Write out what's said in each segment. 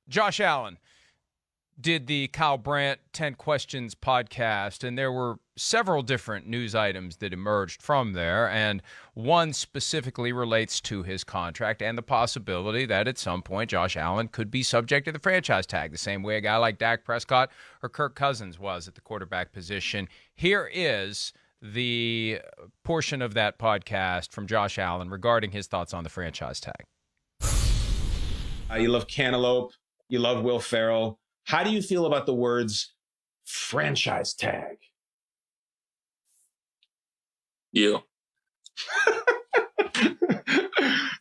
Josh Allen did the Kyle Brandt 10 Questions podcast, and there were several different news items that emerged from there, and one specifically relates to his contract and the possibility that at some point Josh Allen could be subject to the franchise tag, the same way a guy like Dak Prescott or Kirk Cousins was at the quarterback position. Here is the portion of that podcast from Josh Allen regarding his thoughts on the franchise tag. You love Cantaloupe. You love Will Ferrell. How do you feel about the words franchise tag? You.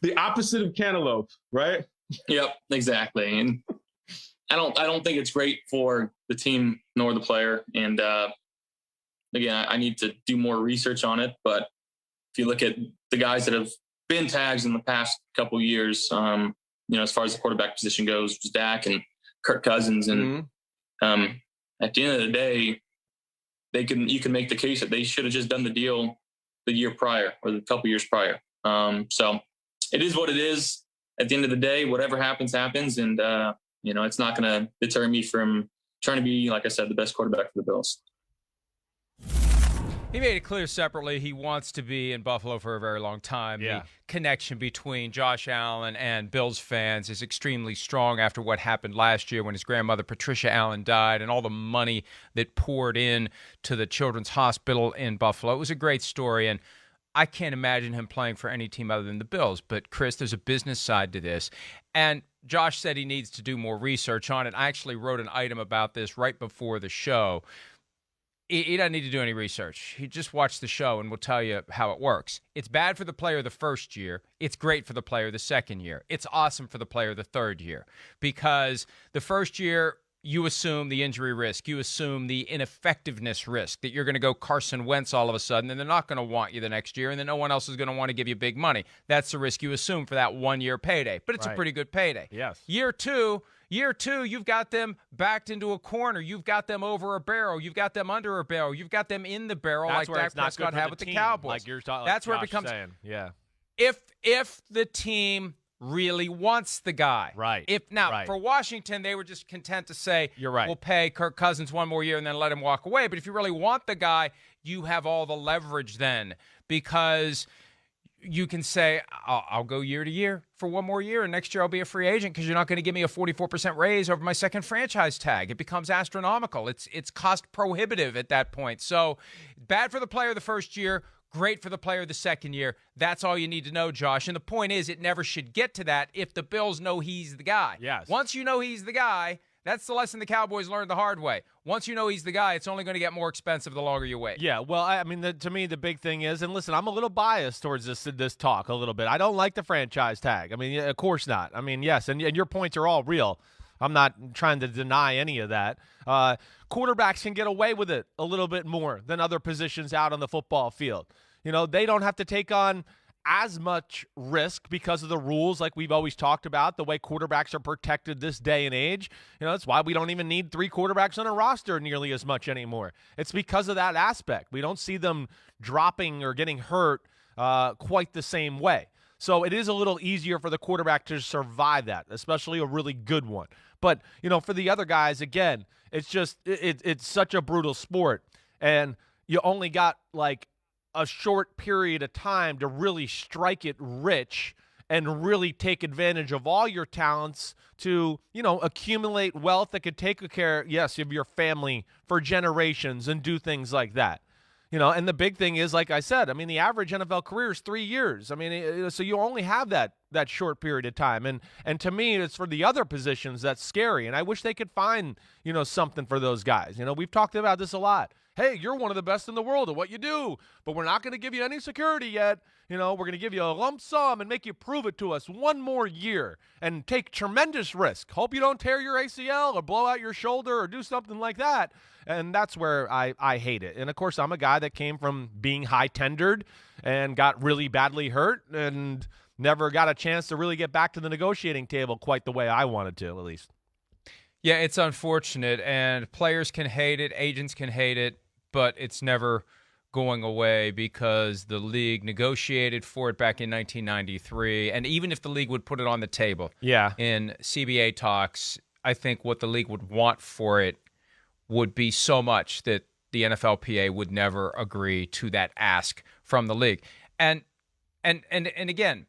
The opposite of cantaloupe, right? Yep, exactly. And I don't think it's great for the team nor the player. And again, I need to do more research on it. But if you look at the guys that have been tags in the past couple of years, as far as the quarterback position goes, was Dak and Kirk Cousins. And at the end of the day, you can make the case that they should have just done the deal the year prior or the couple years prior. So it is what it is. At the end of the day, whatever happens, happens. And, it's not going to deter me from trying to be, like I said, the best quarterback for the Bills. He made it clear separately he wants to be in Buffalo for a very long time. Yeah. The connection between Josh Allen and Bills fans is extremely strong after what happened last year when his grandmother Patricia Allen died and all the money that poured in to the Children's Hospital in Buffalo. It was a great story, and I can't imagine him playing for any team other than the Bills. But, Chris, there's a business side to this. And Josh said he needs to do more research on it. I actually wrote an item about this right before the show. He doesn't need to do any research. He just watched the show and will tell you how it works. It's bad for the player the first year. It's great for the player the second year. It's awesome for the player the third year. Because the first year, you assume the injury risk. You assume the ineffectiveness risk, that you're going to go Carson Wentz all of a sudden, and they're not going to want you the next year, and then no one else is going to want to give you big money. That's the risk you assume for that one-year payday. But it's a pretty good payday. Yes. Year two, you've got them backed into a corner. You've got them over a barrel. You've got them under a barrel. You've got them in the barrel. That's like Dak Prescott had with the Cowboys. Like you're talking, that's where Josh it becomes saying. Yeah. If the team really wants the guy. Right. For Washington, they were just content to say, you're right, we'll pay Kirk Cousins one more year and then let him walk away. But if you really want the guy, you have all the leverage then, because you can say, I'll go year to year for one more year, and next year I'll be a free agent because you're not going to give me a 44% raise over my second franchise tag. It becomes astronomical. It's cost prohibitive at that point. So bad for the player the first year, great for the player the second year. That's all you need to know, Josh. And the point is, it never should get to that if the Bills know he's the guy. Yes. Once you know he's the guy, that's the lesson the Cowboys learned the hard way. Once you know he's the guy, it's only going to get more expensive the longer you wait. Yeah, well, I mean, to me, the big thing is, and listen, I'm a little biased towards this talk a little bit. I don't like the franchise tag. I mean, of course not. I mean, yes, and your points are all real. I'm not trying to deny any of that. Quarterbacks can get away with it a little bit more than other positions out on the football field. They don't have to take on as much risk because of the rules, like we've always talked about, the way quarterbacks are protected this day and age. That's why we don't even need 3 quarterbacks on a roster nearly as much anymore. It's because of that aspect. We don't see them dropping or getting hurt quite the same way. So it is a little easier for the quarterback to survive that, especially a really good one. But, for the other guys, again, it's just it's such a brutal sport. And you only got like a short period of time to really strike it rich and really take advantage of all your talents to, accumulate wealth that could take care, yes, of your family for generations and do things like that. And the big thing is, like I said, I mean, the average NFL career is 3 years. I mean, so you only have that short period of time. And to me, it's for the other positions that's scary. And I wish they could find, something for those guys. We've talked about this a lot. Hey, you're one of the best in the world at what you do, but we're not going to give you any security yet. We're going to give you a lump sum and make you prove it to us one more year and take tremendous risk. Hope you don't tear your ACL or blow out your shoulder or do something like that. And that's where I hate it. And, of course, I'm a guy that came from being high-tendered and got really badly hurt and never got a chance to really get back to the negotiating table quite the way I wanted to, at least. Yeah, it's unfortunate, and players can hate it, agents can hate it, but it's never going away because the league negotiated for it back in 1993. And even if the league would put it on the table in CBA talks, I think what the league would want for it would be so much that the NFLPA would never agree to that ask from the league. And again,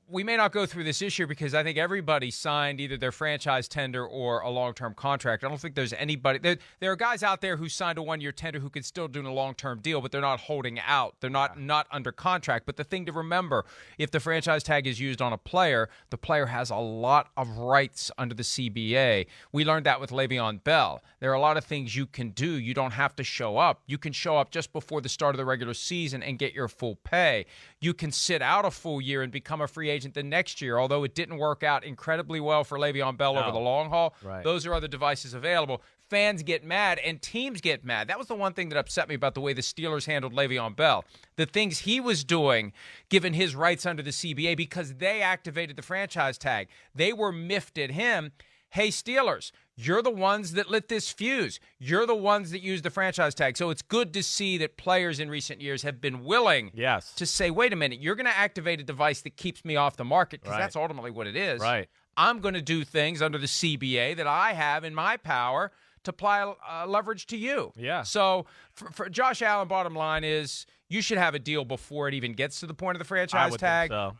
we may not go through this issue because I think everybody signed either their franchise tender or a long-term contract. I don't think there's anybody. There are guys out there who signed a one-year tender who could still do a long-term deal, but they're not holding out. They're not under contract. But the thing to remember, if the franchise tag is used on a player, the player has a lot of rights under the CBA. We learned that with Le'Veon Bell. There are a lot of things you can do. You don't have to show up. You can show up just before the start of the regular season and get your full pay. You can sit out a full year and become a free agent the next year, although it didn't work out incredibly well for Le'Veon Bell over the long haul. Right. Those are other devices available. Fans get mad and teams get mad. That was the one thing that upset me about the way the Steelers handled Le'Veon Bell. The things he was doing, given his rights under the CBA, because they activated the franchise tag. They were miffed at him. Hey, Steelers, you're the ones that lit this fuse. You're the ones that used the franchise tag. So it's good to see that players in recent years have been willing to say, wait a minute, you're going to activate a device that keeps me off the market, because that's ultimately what it is. Right. I'm going to do things under the CBA that I have in my power to apply leverage to you. Yeah. So for Josh Allen, bottom line is you should have a deal before it even gets to the point of the franchise tag. Think so.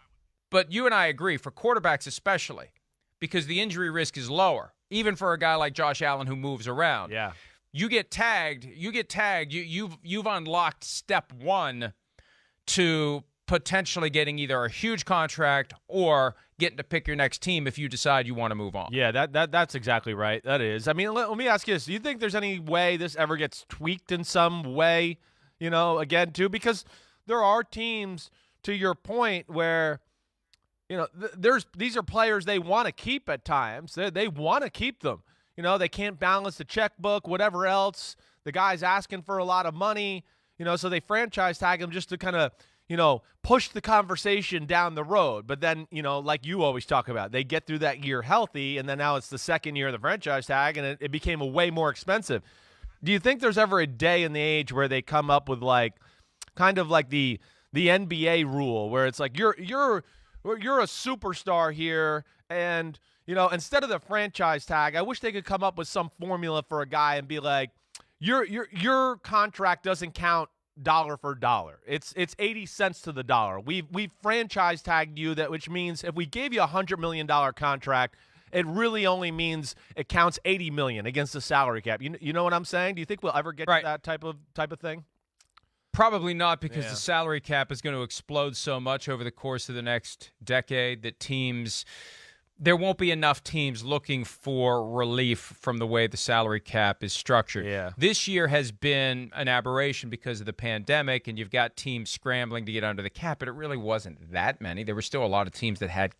But you and I agree, for quarterbacks especially, because the injury risk is lower, even for a guy like Josh Allen who moves around. Yeah. You get tagged. You've unlocked step one to potentially getting either a huge contract or getting to pick your next team if you decide you want to move on. Yeah, that's exactly right. That is. I mean, let me ask you this. Do you think there's any way this ever gets tweaked in some way, again, too? Because there are teams, to your point, where these are players they want to keep at times. They want to keep them. They can't balance the checkbook, whatever else. The guy's asking for a lot of money, so they franchise tag him just to kind of, push the conversation down the road. But then, like you always talk about, they get through that year healthy, and then now it's the second year of the franchise tag, and it became way more expensive. Do you think there's ever a day in the age where they come up with kind of like the NBA rule, where it's like you're a superstar here, and instead of the franchise tag, I wish they could come up with some formula for a guy and be like, your contract doesn't count dollar for dollar. It's 80 cents to the dollar. We've franchise tagged you, which means if we gave you $100 million contract, it really only means it counts $80 million against the salary cap. You know what I'm saying? Do you think we'll ever get to that type of thing? Probably not, because the salary cap is going to explode so much over the course of the next decade that there won't be enough teams looking for relief from the way the salary cap is structured. Yeah. This year has been an aberration because of the pandemic, and you've got teams scrambling to get under the cap, but it really wasn't that many. There were still a lot of teams that had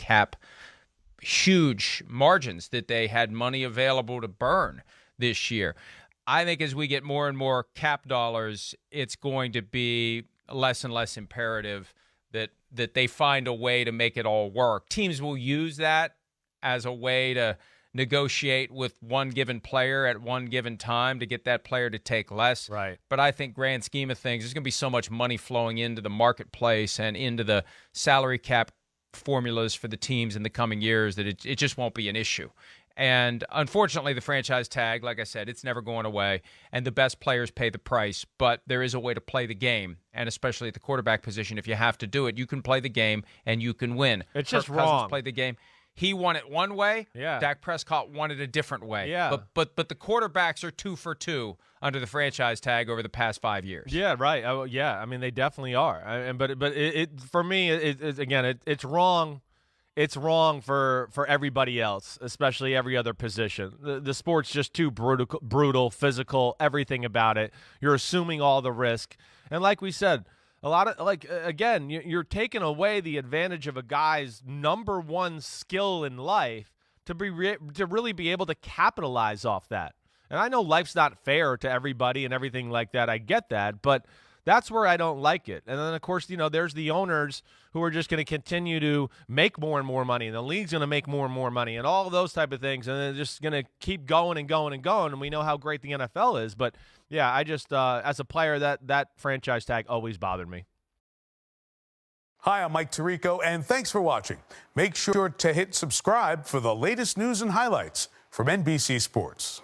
huge margins, that they had money available to burn this year. I think as we get more and more cap dollars, it's going to be less and less imperative that they find a way to make it all work. Teams will use that as a way to negotiate with one given player at one given time to get that player to take less. Right. But I think grand scheme of things, there's going to be so much money flowing into the marketplace and into the salary cap formulas for the teams in the coming years that it just won't be an issue. And unfortunately, the franchise tag, like I said, it's never going away, and the best players pay the price, but there is a way to play the game, and especially at the quarterback position, if you have to do it, you can play the game and you can win. It's just Kirk Cousins wrong. Played the game. He won it one way. Yeah. Dak Prescott won it a different way. Yeah. But the quarterbacks are 2 for 2 under the franchise tag over the past 5 years. Yeah, right. Yeah, I mean, they definitely are. But for me, it's wrong. It's wrong for everybody else, especially every other position. The sport's just too brutal, physical, everything about it. You're assuming all the risk. And like we said, a lot of, again, you're taking away the advantage of a guy's number one skill in life to really be able to capitalize off that. And I know life's not fair to everybody and everything like that. I get that, but that's where I don't like it. And then, of course, there's the owners who are just going to continue to make more and more money, and the league's going to make more and more money, and all of those type of things, and they're just going to keep going and going and going, and we know how great the NFL is. But, yeah, I just, as a player, that franchise tag always bothered me. Hi, I'm Mike Tirico, and thanks for watching. Make sure to hit subscribe for the latest news and highlights from NBC Sports.